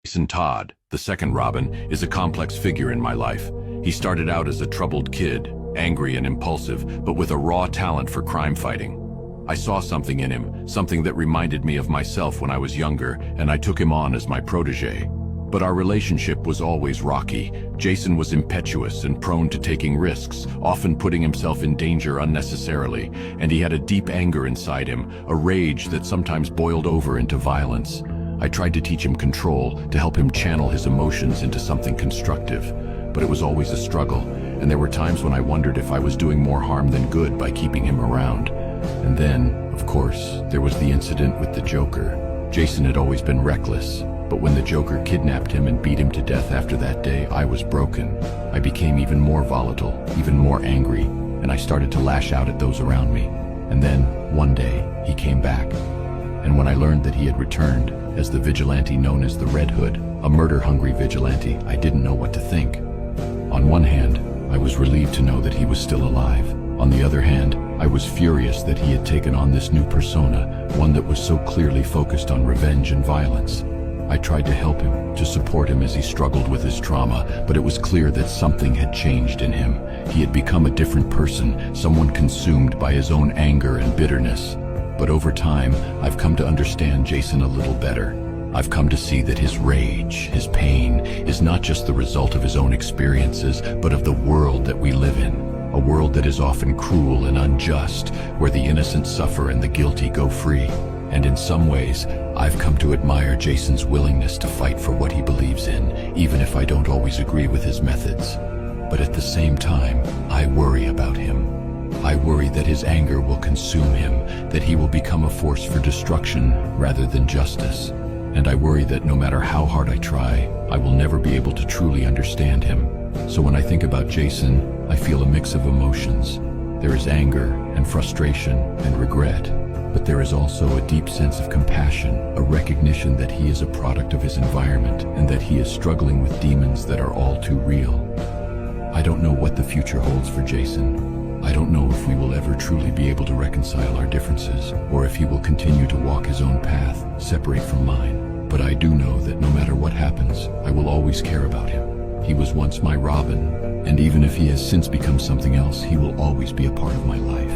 Jason Todd, the second Robin, is a complex figure in my life. He started out as a troubled kid, angry and impulsive, but with a raw talent for crime fighting. I saw something in him, something that reminded me of myself when I was younger, and I took him on as my protege. But our relationship was always rocky. Jason was impetuous and prone to taking risks, often putting himself in danger unnecessarily, and he had a deep anger inside him, a rage that sometimes boiled over into violence. I tried to teach him control, to help him channel his emotions into something constructive, but it was always a struggle, and there were times when I wondered if I was doing more harm than good by keeping him around. And then, of course, there was the incident with the Joker. Jason had always been reckless, but when the Joker kidnapped him and beat him to death after that day, I was broken. I became even more volatile, even more angry, and I started to lash out at those around me. And then, one day, he came back. And when I learned that he had returned, as the vigilante known as the Red Hood, a murder-hungry vigilante, I didn't know what to think. On one hand, I was relieved to know that he was still alive. On the other hand, I was furious that he had taken on this new persona, one that was so clearly focused on revenge and violence. I tried to help him, to support him as he struggled with his trauma, but it was clear that something had changed in him. He had become a different person, someone consumed by his own anger and bitterness. But over time, I've come to understand Jason a little better. I've come to see that his rage, his pain, is not just the result of his own experiences, but of the world that we live in. A world that is often cruel and unjust, where the innocent suffer and the guilty go free. And in some ways, I've come to admire Jason's willingness to fight for what he believes in, even if I don't always agree with his methods. But at the same time, I worry about him. I worry that his anger will consume him, that he will become a force for destruction rather than justice. And I worry that no matter how hard I try, I will never be able to truly understand him. So when I think about Jason, I feel a mix of emotions. There is anger and frustration and regret, but there is also a deep sense of compassion, a recognition that he is a product of his environment and that he is struggling with demons that are all too real. I don't know what the future holds for Jason. I don't know if we will ever truly be able to reconcile our differences, or if he will continue to walk his own path, separate from mine. But I do know that no matter what happens, I will always care about him. He was once my Robin, and even if he has since become something else, he will always be a part of my life.